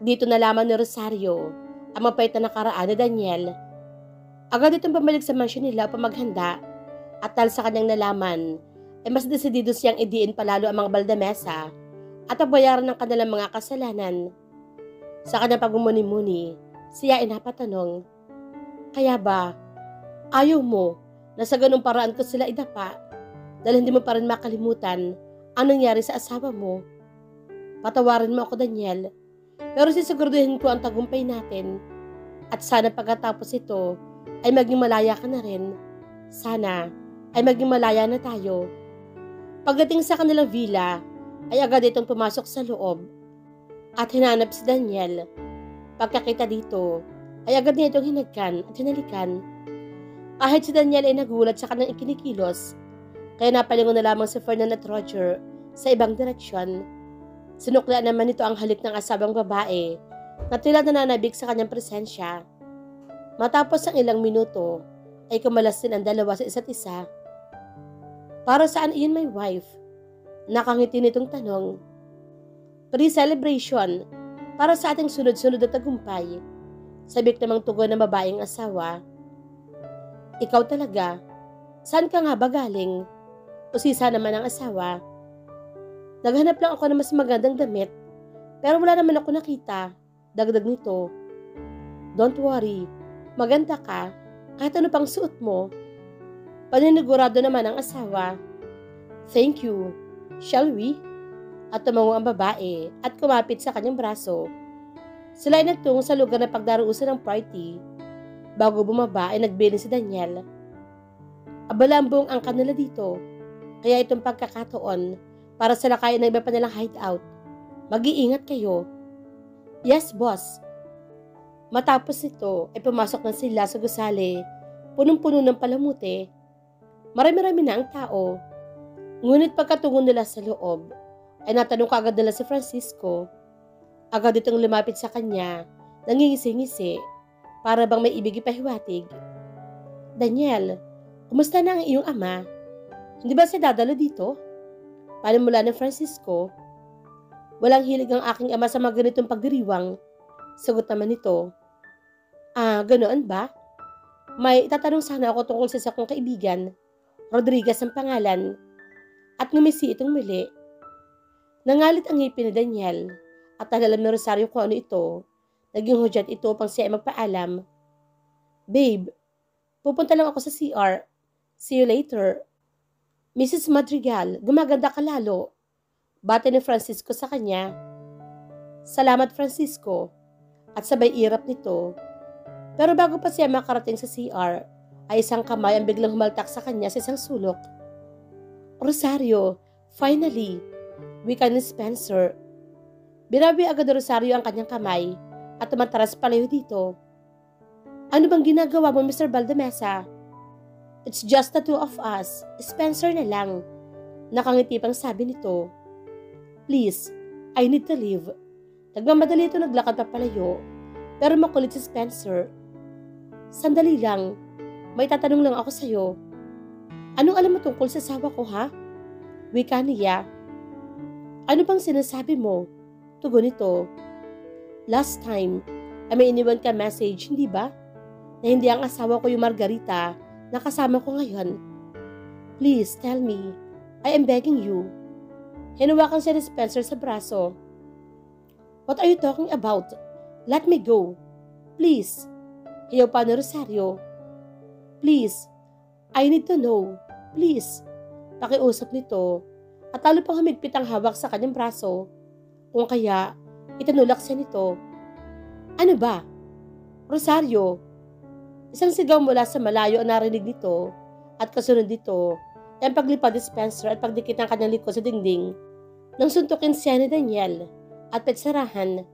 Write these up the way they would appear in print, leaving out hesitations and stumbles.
dito nalaman ni Rosario ang mapait na nakaraan ni Daniel, agad itong bumalik sa mansyon nila upang maghanda at dahil sa kanyang nalaman, ay mas desidido siyang idiin palalo ang mga Valdamesa at pabayaran ng kanilang mga kasalanan. Sa kanyang pagmumuni-muni, siya ay napatanong, kaya ba, ayaw mo na sa ganung paraan ko sila idapa dahil hindi mo pa rin makalimutan ang nangyari sa asawa mo? Patawarin mo ako, Daniel, pero sisiguraduhin ko ang tagumpay natin at sana pagkatapos ito ay maging malaya ka na rin. Sana ay maging malaya na tayo. Pagdating sa kanilang villa, ay agad itong pumasok sa loob at hinanap si Daniel. Pagkakita dito, ay agad niya itong hinagkan at hinalikan. Kahit si Daniel ay nagulat sa kanyang ikinikilos, kaya napalingon na lamang si Ferdinand at Roger sa ibang direksyon. Sinuklaan naman nito ang halik ng asawang babae na tila nananabik sa kanyang presensya. Matapos ang ilang minuto, ay kumalas din ang dalawa sa isa't isa. Para saan iyon, my wife? Nakangiti nitong tanong. Pre-celebration para sa ating sunod-sunod na tagumpay. Sabik namang tugon ng babaeng asawa. Ikaw talaga, saan ka nga ba galing? Usisa naman ang asawa. Naghanap lang ako ng mas magandang damit, pero wala naman ako nakita. Dagdag nito. Don't worry, maganda ka, kahit ano pang suot mo. Paninigurado naman ang asawa. Thank you. Shall we? At tumango ang babae at kumapit sa kanyang braso. Sila ay nagtungo sa lugar na pagdaruusan ng party. Bago bumaba ay nagbiling si Daniel. Abala ang buong angkan nila dito, kaya itong pagkakataon para sa lakayan ng iba pa nilang hideout. Mag-iingat kayo. Yes, boss. Matapos ito ay pumasok na sila sa gusali, punong-puno ng palamute. Marami-rami na ang tao. Ngunit pagkatungo nila sa loob, ay natanong kaagad nila si Francisco. Agad itong lumapit sa kanya, nangingisi-ngisi, para bang may ibig ipahiwatig. Daniel, kumusta na ang iyong ama? Hindi ba siya dadalo dito? Panimula ni Francisco. Walang hilig ang aking ama sa mga ganitong pagdiriwang. Sagot naman nito. Ganoon ba? May itatanong sana ako tungkol sa isa kong kaibigan. Rodriguez ang pangalan. At ngumisi itong muli. Nangalit ang ngipin ni Daniel at nalalam ni Rosario kung ano ito. Naging hudyat ito upang siya ay magpaalam. Babe, pupunta lang ako sa CR. See you later. Mrs. Madrigal, gumaganda ka lalo. Bate ni Francisco sa kanya. Salamat, Francisco. At sabay irap nito. Pero bago pa siya makarating sa CR, ay isang kamay ang biglang humaltak sa kanya sa isang sulok. Rosario, finally, wika ni Spencer. Binawi agad ni Rosario ang kanyang kamay at tumatras palayo dito. Ano bang ginagawa mo, Mr. Valdamesa? It's just the two of us. Spencer na lang. Nakangiti pang sabi nito. Please, I need to leave. Nagmamadali ito naglakad pa palayo, pero makulit si Spencer. Sandali lang, may tatanong lang ako sa'yo. Anong alam mo tungkol sa asawa ko, ha? Wika niya. Ano bang sinasabi mo? Tugon ito. Last time, may iniwan ka message, hindi ba? Na hindi ang asawa ko yung Margarita na kasama ko ngayon. Please, tell me. I am begging you. Hinawakan siya ni Spencer sa braso. What are you talking about? Let me go. Please. Hiyaw pa ni Rosario. Please. I need to know. Please. Pakiusap nito. At lalo pang humigpit ang hawak sa kanyang braso. Kung kaya, itinulak siya nito. Ano ba? Rosario. Isang sigaw mula sa malayo ang narinig nito. At kasunod dito, ang paglipad ni Spencer at pagdikit ng kanyang likod sa dingding. Nang suntukin siya ni Daniel at petsarahan.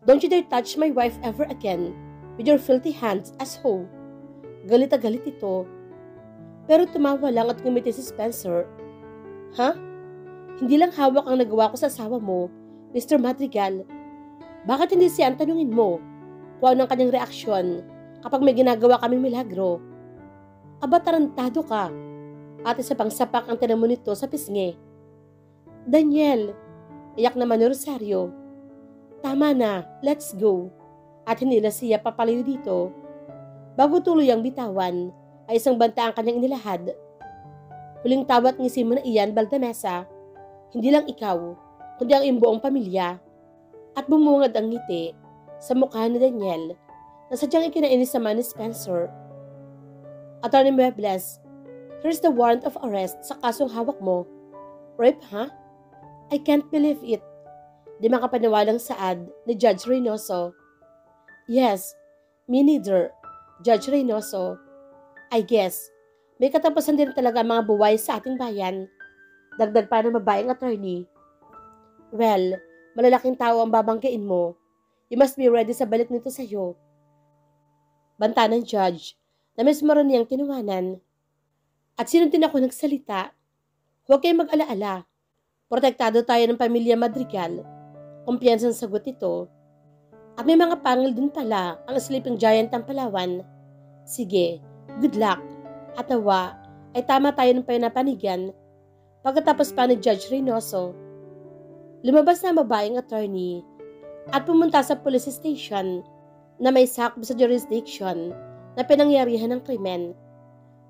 Don't you dare touch my wife ever again with your filthy hands, asshole. Galit na galit ito. Pero tumawa lang at ngumiti si Spencer. Ha? Hindi lang hawak ang nagawa ko sa asawa mo, Mr. Madrigal. Bakit hindi siya ang tanungin mo kung anong kanyang reaksyon kapag may ginagawa kaming milagro? Aba, tarantado ka. At isa pang sapak ang tinamo nito sa pisngi. Daniel, iyak naman ni Rosario. Tama na, let's go. At hinila siya papalayo dito. Bago tuloy ang bitawan, ay isang banta ang kanyang inilahad. Huling tawat ngisi mo na iyan, Valdemesa. Hindi lang ikaw, kundi ang iyong buong pamilya. At bumungad ang ngiti sa mukha ni Daniel na sadyang ikinainis naman ni Spencer. Attorney Muebles, here's the warrant of arrest sa kasong hawak mo. Rape, ha? I can't believe it. Di makapaniwalang saad ni Judge Reynoso. Yes, me neither, Judge Reynoso. I guess, may katapusan din talaga ang mga buway sa ating bayan. Dagdag pa ng babaeng attorney. Well, malalaking tao ang babanggain mo. You must be ready sa balik nito sa'yo. Banta ng judge na mismo rin niyang tinuwanan. At sino din ako nagsalita? Huwag kayong mag-alaala. Protektado tayo ng pamilya Madrigal. Kumpiyansang sagot ito. At may mga pangil din pala ang sleeping giant ng Palawan. Sige, good luck. At nawa ay tama tayo ng pinapanigan. Pagkatapos pa ni Judge Reynoso, lumabas na ang babaeng attorney at pumunta sa police station na may sakop sa jurisdiction na pinangyarihan ng krimen.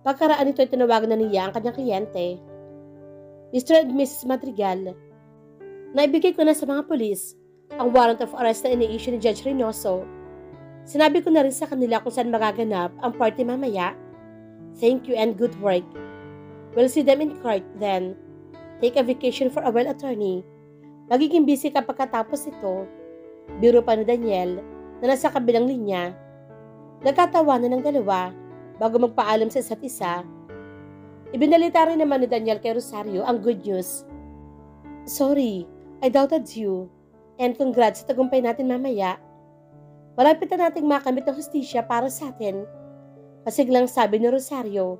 Pagkaraan ito ay tinawagan na niya ang kanyang kliyente. Mr. and Mrs. Madrigal, naibigay ko na sa mga polis ang warrant of arrest na ini-issue ni Judge Reynoso. Sinabi ko na rin sa kanila kung saan magaganap ang party mamaya. Thank you and good work. We'll see them in court then. Take a vacation for a well, attorney. Magiging busy ka pagkatapos ito. Biro pa ni Daniel na nasa kabilang linya. Nagkatawanan ng dalawa bago magpaalam sa isa't isa. Ibinalita rin naman ni Daniel kay Rosario ang good news. Sorry, I doubted you. And congrats sa tagumpay natin mamaya. Malapit na nating makamit ng hustisya para sa atin. Masiglang sabi ni Rosario.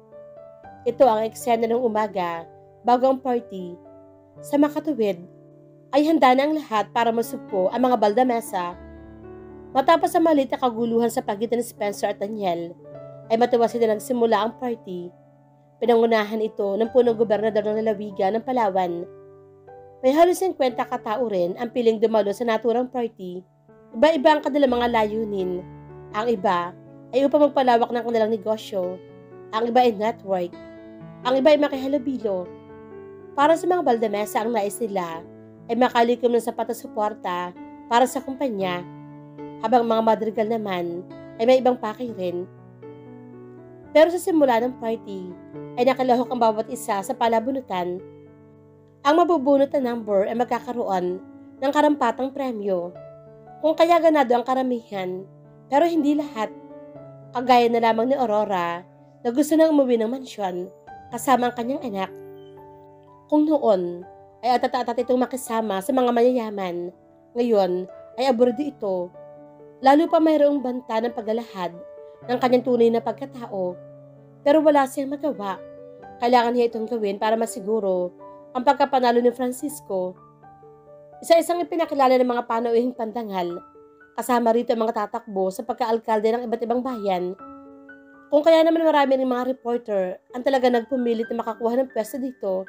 Ito ang eksena ng umaga bago ang party. Sa makatuwid, ay handa na ang lahat para masugpo ang mga Valdemesa. Matapos ang maliit na kaguluhan sa pagitan ni Spencer at Daniel, ay matiwas na nagsimula ang party. Pinangunahan ito ng punong gobernador ng lalawigan ng Palawan. May halos 50 katao rin ang piling dumalo sa naturang party. Iba-iba ang kanilang mga layunin. Ang iba ay upang magpalawak ng kanilang negosyo. Ang iba ay network. Ang iba ay makihalubilo. Para sa mga Valdemesa, ang nais nila ay makalikom ng sapat na suporta para sa kumpanya, habang mga Madrigal naman ay may ibang pakay rin. Pero sa simula ng party ay nakalahok ang bawat isa sa palabunutan. Ang mabubunot na number ay magkakaroon ng karampatang premyo. Kung kaya ganado ang karamihan, pero hindi lahat. Kagaya na lamang ni Aurora na gusto nang umuwi ng mansyon kasama ang kanyang anak. Kung noon ay atatatat itong makisama sa mga mayayaman, ngayon ay abordo ito. Lalo pa mayroong banta ng paglalahad ng kanyang tunay na pagkatao. Pero wala siyang magawa. Kailangan niya itong gawin para masiguro ang pagkapanalo ni Francisco. Isa-isang ipinakilala ng mga panauhing pandangal. Kasama rito ang mga tatakbo sa pagkaalkalde ng iba't ibang bayan. Kung kaya naman marami ng mga reporter ang talaga nagpumilit na makakuha ng pwesto dito,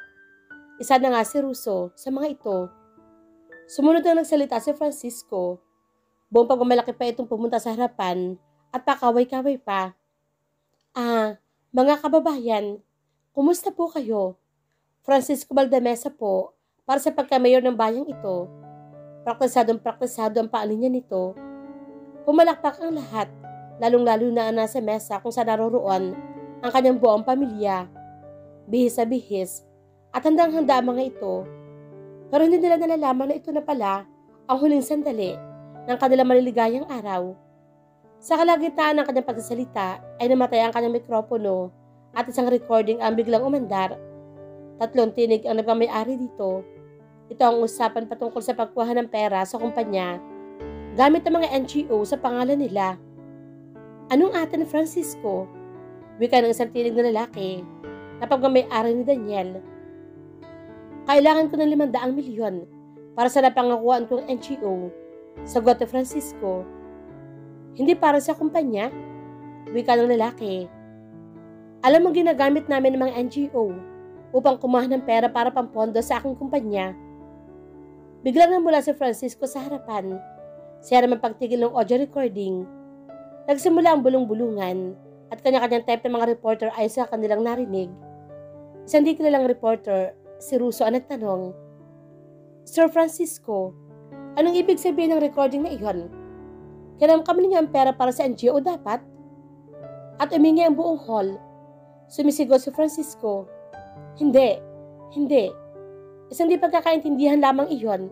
isa na nga si Russo sa mga ito. Sumunod na nagsalita si Francisco. Buong pagmamalaki pa itong pumunta sa harapan at pakaway-kaway pa. Mga kababayan, kumusta po kayo? Francisco Valdemesa po, para sa pagka-mayor ng bayang ito. Praktisado ang paalinya nito. Pumalakpak ang lahat, lalong-lalo na nasa mesa kung saan naroroon ang kanyang buong pamilya. Bihis sa bihis, at handang-handa ang mga ito. Pero hindi nila nalalaman na ito na pala ang huling sandali ng kanilang maliligayang araw. Sa kalagitnaan ng kanyang pagsasalita ay namatay ang kanyang mikropono at isang recording ang biglang umandar. 3 tinig ang nagmamay-ari dito. Ito ang usapan patungkol sa pagkuha ng pera sa kumpanya gamit ang mga NGO sa pangalan nila. Anong atin, Francisco? Wika ng isang tinig na lalaki na pagmamay-ari ni Daniel. Kailangan ko ng 500 milyon para sa napangakuan kong NGO. Sagot ni Francisco. Hindi para sa kumpanya? Wika ng lalaki. Alam mo, ginagamit namin ng mga NGO upang kumuha ng pera para pampondo sa aking kumpanya. Biglang namula si Francisco sa harapan Siya naman pagtigil ng audio recording. Nagsimula ang bulong-bulungan at kanya-kanyang type ng mga reporter ayon sa kanilang narinig. Isang di kilalang reporter, si Russo ang nagtanong, Sir Francisco, anong ibig sabihin ng recording na iyon? Kailangan kami ninyo ang pera para sa NGO dapat? At umingi ang buong hall. Sumisigaw si Francisco, Hindi. Isang di pagkakaintindihan lamang iyon.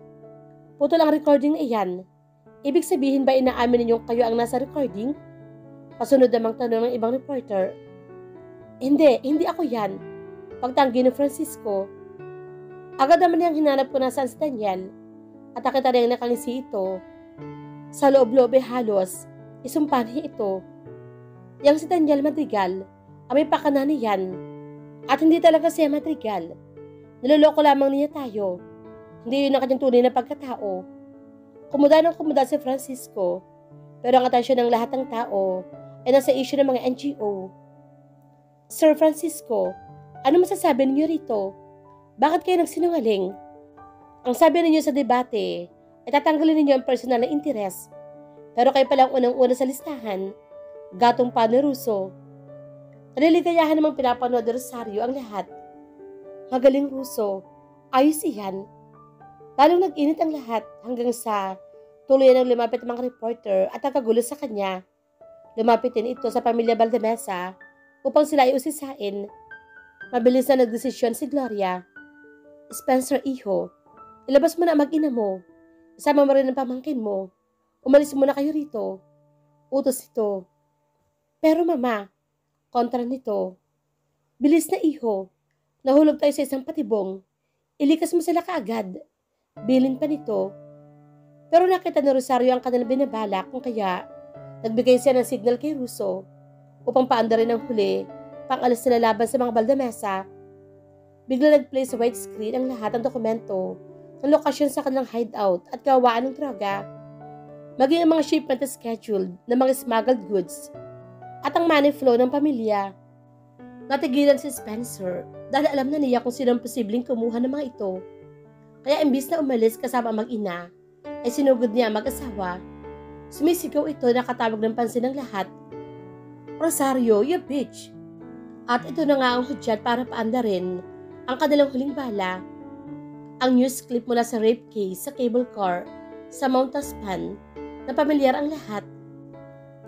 Putol ang recording na iyan. Ibig sabihin ba inaamin ninyo kayo ang nasa recording? Pasunod namang tanong ng ibang reporter. Hindi ako yan. Pagtanggi ni Francisco. Agad naman niyang hinanap kung nasaan si Daniel at nakita niyang nakalisi ito. Sa loob-loob ay halos, isumpa niya ito. Yang si Daniel Madrigal, may pakana niyan. At hindi talaga siya Madrigal. Niloloko lamang niya tayo. Hindi yun ang kanyang tunay na pagkatao. Kumuda si Francisco, pero ang atensyon ng lahat ng tao ay nasa issue ng mga NGO. Sir Francisco, ano masasabi ninyo rito? Bakit kayo nagsinungaling? Ang sabi ninyo sa debate ay tatanggalin ninyo ang personal na interes. Pero kayo palang unang-una sa listahan, gatong pa ni Russo. Naliligayahan namang pinapanood ni Rosario ang lahat. Magaling Russo, ayos iyan. Lalong nag-init ang lahat hanggang sa tuluyan ng lumapit ang mga reporter at nakagulo sa kanya. Lumapit din ito sa pamilya Valdemesa upang sila ay usisain. Mabilis na nagdesisyon si Gloria. Spencer, iho, ilabas mo na ang mag-ina mo. Isama mo rin ang pamangkin mo. Umalis muna kayo rito. Utos ito. Pero mama, kontra nito. Bilis na iho. Nahulog tayo sa isang patibong. Ilikas mo sila kaagad. Bilin pa nito. Pero nakita ni Rosario ang kanilang binabalak kung kaya nagbigay siya ng signal kay Russo upang paandarin ng huli pang-alas nila laban sa mga Valdemesa. Bigla nag-play sa white screen ang lahat ng dokumento ng lokasyon sa kanilang hideout at kawaan ng droga, maging ang mga shipment na scheduled ng mga smuggled goods at ang money flow ng pamilya. Natigilan si Spencer dahil alam na niya kung sino ang posibleng kumuha ng mga ito. Kaya imbis na umalis kasama ang mag-ina, ay sinugod niya ang mag-asawa. Sumisigaw ito na katawag ng pansin ng lahat. Rosario, you bitch! At ito na nga ang hudyat para paandarin ang kanilang huling bala. Ang news clip mula sa rape case sa cable car sa Mount Taspan na pamilyar ang lahat.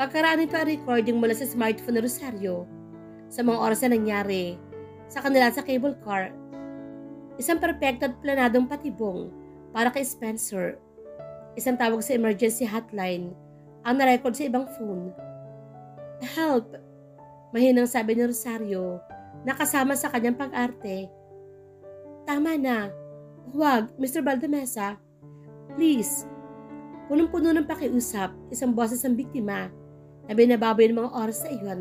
Pagkaraan nito ang recording mula sa smartphone ni Rosario sa mga oras na nangyari sa kanila sa cable car. Isang perfecto at planadong patibong para kay Spencer. Isang tawag sa emergency hotline ang narecord sa ibang phone. Help! Mahinang sabi ni Rosario na kasama sa kanyang pag-arte. Tama na. Huwag, Mr. Valdemesa. Please. Punong-puno ng pakiusap, isang boses ang biktima na binababoy ng mga oras na iyon.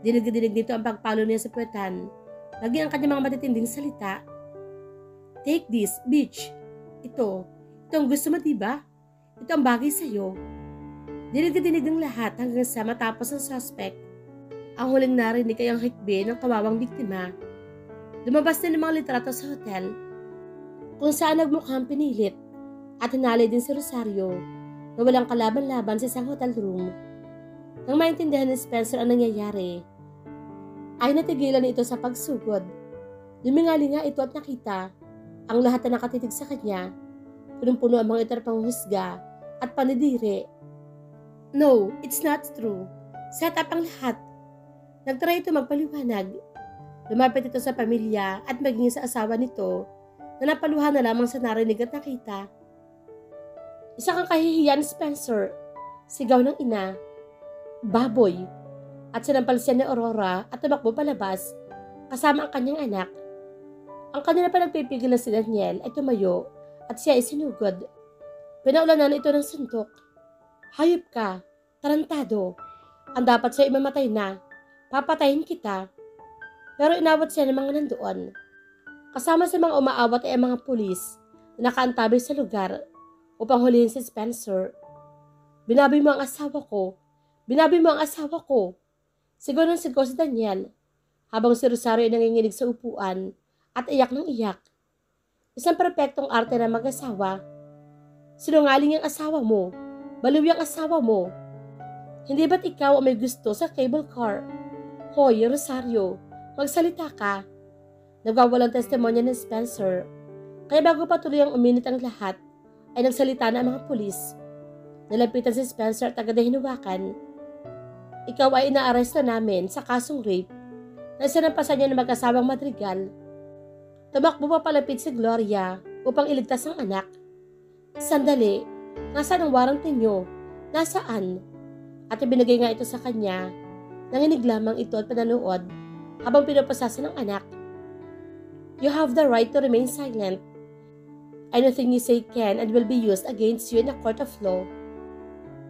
Dinig-dinig nito ang pagpalo niya sa puwetan, maging ang kanyang mga matitinding salita. Take this, bitch. Ito ang gusto mo, diba? Ito ang bagay sa'yo. Dinig-dinig ng lahat hanggang sa matapos ang suspect. Ang huling narinig ay ang hikbi ng kawawang biktima. Lumabas na ng mga litrato sa hotel, kung saan nagmukhang pinilit at hinalay din si Rosario na walang kalaban-laban sa isang hotel room. Nang maintindihan ni Spencer ang nangyayari, ay natigilan ito sa pagsugod. Lumingali nga ito at nakita ang lahat na nakatitig sa kanya. Punong-puno ang mga itarpang husga at panidiri. No, it's not true. Set up ang lahat. Nagtry ito magpaliwanag. Lumapit ito sa pamilya at maging sa asawa nito na napaluhan na lamang sa narinig at nakita. Isa kang kahihiyan, Spencer. Sigaw ng ina. Baboy. At sinampal siya ni Aurora at tumakbo palabas kasama ang kanyang anak. Ang kanila pa nagpipigil na si Daniel ay tumayo at siya ay sinugod. Pinaulanan ito ng suntok. Hayop ka, tarantado. Ang dapat sa'yo imamatay na. Papatayin kita. Pero inawat siya ng mga nandoon. Kasama sa mga umaawat ay ang mga pulis na nakaantabay sa lugar upang hulihin si Spencer. Binaboy mo ang asawa ko. Binaboy mo ang asawa ko. Sigaw ng sigaw si Daniel habang si Rosario ay nanginginig sa upuan at iyak ng iyak. Isang perpektong arte na mag-asawa. Sinungaling ang asawa mo. Baliw ang asawa mo. Hindi ba't ikaw ang may gusto sa cable car? Hoy, Rosario, magsalita ka. Nagwawalang testimonya ni Spencer. Kaya bago patuloy ang uminit ang lahat, ay nagsalita na ang mga pulis. Nalapitan si Spencer at agad na hinuwakan. Ikaw ay inaaresto namin sa kasong rape na sinampasan niya ng mag-asawang Madrigal. Tumakbo pa palapit si Gloria upang iligtas ang anak. Sandali, nasaan ang warrant ninyo? Nasaan? At ibinigay nga ito sa kanya. Nanginig lamang ito at pinanood habang pinapasasan ng anak. You have the right to remain silent. Anything you say can and will be used against you in a court of law.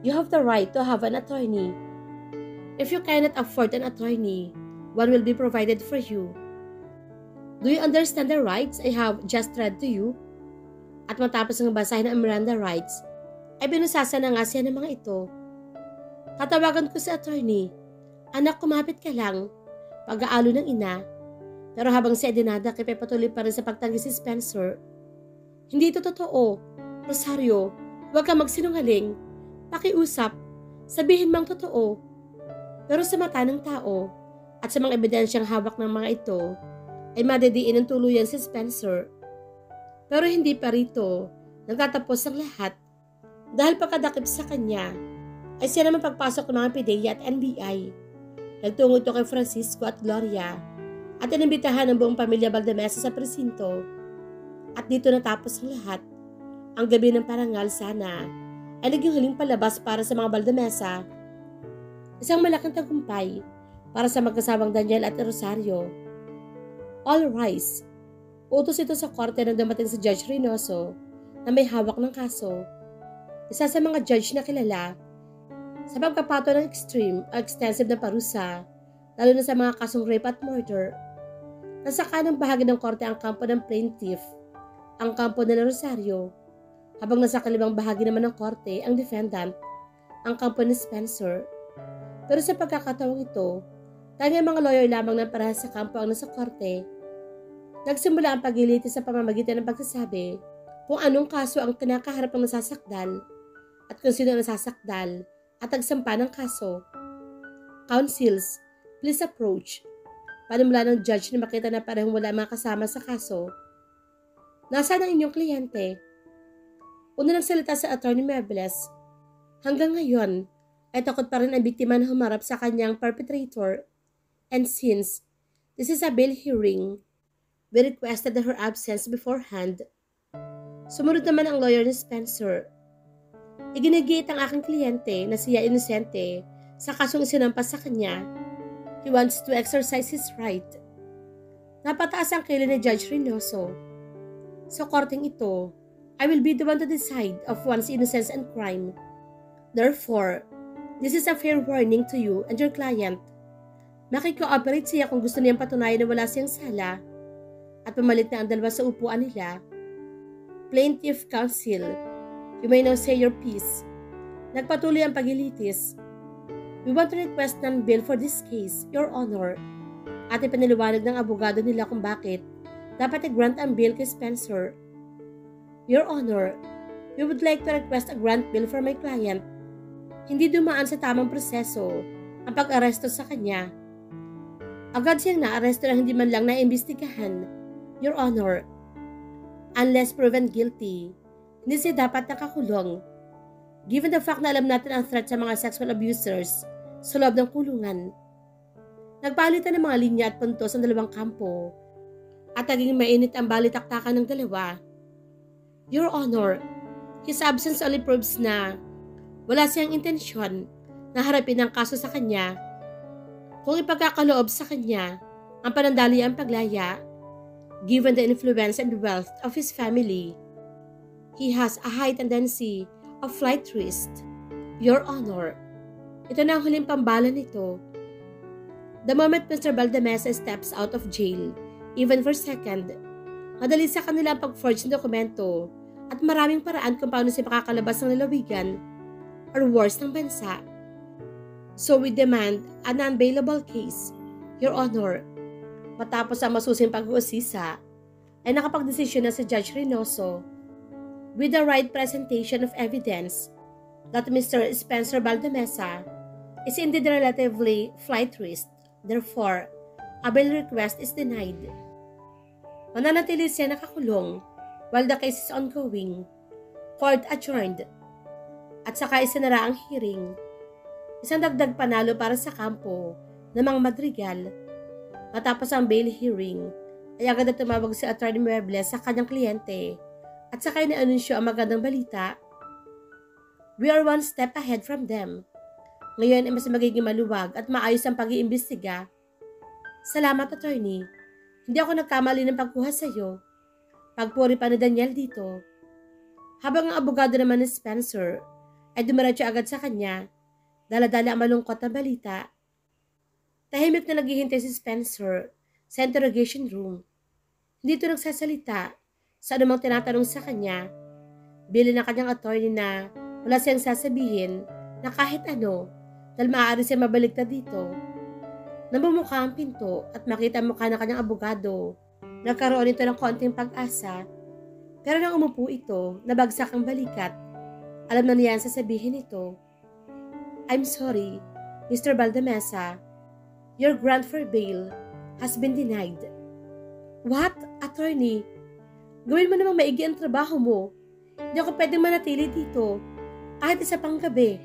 You have the right to have an attorney. If you cannot afford an attorney, one will be provided for you. Do you understand the rights I have just read to you? At matapos ng basahin ang Miranda rights, ay binusasa na nga siya ng mga ito. Tatawagan ko si attorney. Anak, kumapit ka lang. Pag-aalo ng ina. Pero habang siya dinada, kay patuloy pa rin sa pagtanggi si Spencer. Hindi ito totoo. Rosario, huwag kang magsinungaling. Pakiusap. Sabihin mang totoo. Pero sa mata ng tao at sa mga ebidensyang hawak ng mga ito, ay madidiin ng tuluyan si Spencer. Pero hindi pa rito nagtatapos ang lahat. Dahil pagkadakip sa kanya, ay siya naman pagpasok ng mga PDEA at NBI. Nagtungo ito kay Francisco at Gloria at inimbitahan ng buong pamilya Valdemesa sa presinto. At dito natapos ang lahat. Ang gabi ng parangal sana ay naging huling palabas para sa mga Valdemesa. Isang malaking tagumpay para sa magkasawang Daniel at Rosario. All rise. Utos ito sa korte nang dumating si Judge Reynoso na may hawak ng kaso. Isa sa mga judge na kilala sa pagpapato ng extreme o extensive na parusa, lalo na sa mga kasong rape at murder. Nasa kanang bahagi ng korte ang kampo ng plaintiff, ang kampo ng Rosario, habang nasa kalibang bahagi naman ng korte ang defendant, ang kampo ni Spencer. Pero sa pagkakataong ito, tanging mga lawyer lamang ng parehas sa kampo ang nasa korte. Nagsimula ang paglilitis sa pamamagitan ng pagsasabi kung anong kaso ang kinakaharap ng nasasakdal at kung sino ang nasasakdal at nagsampa ng kaso. Counsels, please approach. Panimula ng judge na makita na parehong wala mga kasama sa kaso. Nasaan ang inyong kliyente? Una nagsalita sa Attorney Mebles. Hanggang ngayon, ay takot pa rin ang biktima na humarap sa kanyang perpetrator. And since this is a bail hearing, we requested her absence beforehand. Sumunod naman ang lawyer ni Spencer. Iginigit ang aking kliyente na siya inosente sa kasong isinampas sa kanya. He wants to exercise his right. Napataas ang kilay ni Judge Reynoso. Sa korteng ito, I will be the one to decide of one's innocence and crime. Therefore, this is a fair warning to you and your client. Makiko-operate siya kung gusto niyang patunayan na wala siyang sala at pumalit na ang dalawa sa upuan nila. Plaintiff counsel, you may now say your piece. Nagpatuloy ang paglilitis. We want to request ng bail for this case, Your Honor. At ipinaliwanag ng abogado nila kung bakit dapat i-grant ang bail kay Spencer. Your Honor, we would like to request a grant bail for my client. Hindi dumaan sa tamang proseso ang pag-aresto sa kanya. Agad siyang naaresto na hindi man lang naimbestigahan. Your Honor, unless proven guilty, hindi siya dapat nakakulong. Given the fact na alam natin ang threat sa mga sexual abusers sa loob ng kulungan. Nagpalitan ng mga linya at puntos ang dalawang kampo at naging mainit ang balitaktakan ng dalawa. Your Honor, his absence only proves na wala siyang intensyon na harapin ang kaso sa kanya. Kung ipagkakaloob sa kanya ang panandaliang paglaya, given the influence and wealth of his family, he has a high tendency of flight risk. Your Honor, ito na ang huling pambala nito. The moment Mr. Valdemesa steps out of jail, even for a second, madali sa kanila ang pag-forge ng dokumento at maraming paraan kung paano siya makakalabas ng lalawigan or worse ng bansa. So we demand a non-bailable case, Your Honor. Matapos ang masusing pag-uusisa, ay nakapag-desisyon na si Judge Reynoso with the right presentation of evidence that Mr. Spencer Valdemesa is indeed relatively flight risk. Therefore, a bail request is denied. Mananatili siya nakakulong while the case is ongoing. Court adjourned. At saka isinara ang hearing. Isang dagdag panalo para sa kampo ng mga Madrigal. Matapos ang bail hearing, ay agad na tumawag si Atty. Muebles sa kanyang kliyente at saka inianunsyo ang magandang balita. We are one step ahead from them. Ngayon ay mas magiging maluwag at maayos ang pag-iimbestiga. Salamat, attorney. Hindi ako nagkamali ng pagkuha sa iyo. Pagpuri pa ni Daniel dito. Habang ang abogado naman ni Spencer ay dumiretso agad sa kanya, dala-dala ang malungkot na balita. Tahimik na naghihintay si Spencer sa interrogation room. Hindi ito nagsasalita sa anumang tinatanong sa kanya. Bilin ng kanyang attorney na wala siyang sasabihin na kahit ano dahil maaari siya mabaliktad dito. Namumukha ang pinto at makita ang mukha ng kanyang abogado. Nagkaroon ito ng konting pag-asa. Pero nang umupo ito, nabagsak ang balikat. Alam na niya ang sasabihin ito. I'm sorry, Mr. Valdemesa. Your grant for bail has been denied. What, attorney? Gawin mo namang maigi ang trabaho mo. Hindi ako pwedeng manatili dito. Kahit isa pang gabi.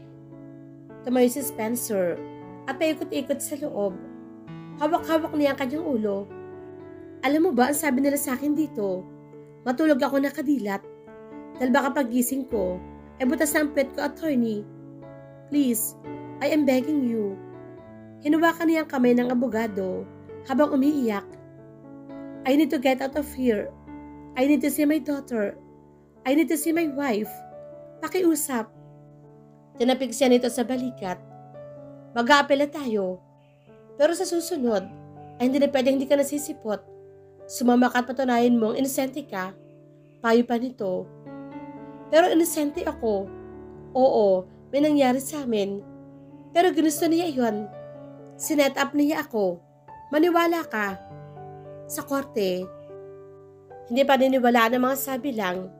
Tumayo si Spencer at paikot-ikot sa loob. Hawak-hawak niya ang kanyang ulo. Alam mo ba ang sabi nila sa akin dito? Matulog ako nakadilat. Dahil baka pagising ko, ay butas na ang pet ko, attorney. Please, I am begging you. Hinuwakan niya ang kamay ng abogado habang umiiyak. I need to get out of here. I need to see my daughter. I need to see my wife. Pakiusap. Tinapik siya nito sa balikat. Mag-aapela tayo. Pero sa susunod, ay hindi na pwedeng hindi ka nasisipot. Sumama ka at patunayan mong inosente ka. Payo pa nito. Pero inosente ako. Oo, may nangyari sa amin. Pero ginusto niya yon. Sinet up niya ako. Maniwala ka. Sa korte, hindi pa niniwalaan ng mga sabi lang.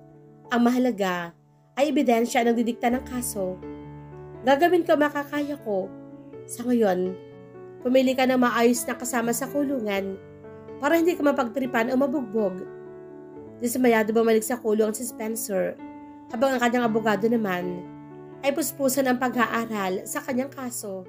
Ang mahalaga ay ebidensya ang didikta ng kaso. Gagawin ko makakaya ko. Sa ngayon, pumili ka ng maayos na kasama sa kulungan para hindi ka mapagtripan o mabugbog. Dismayado bumalik sa kulungan si Spencer habang ang kanyang abogado naman ay puspusan ang pag-aaral sa kanyang kaso.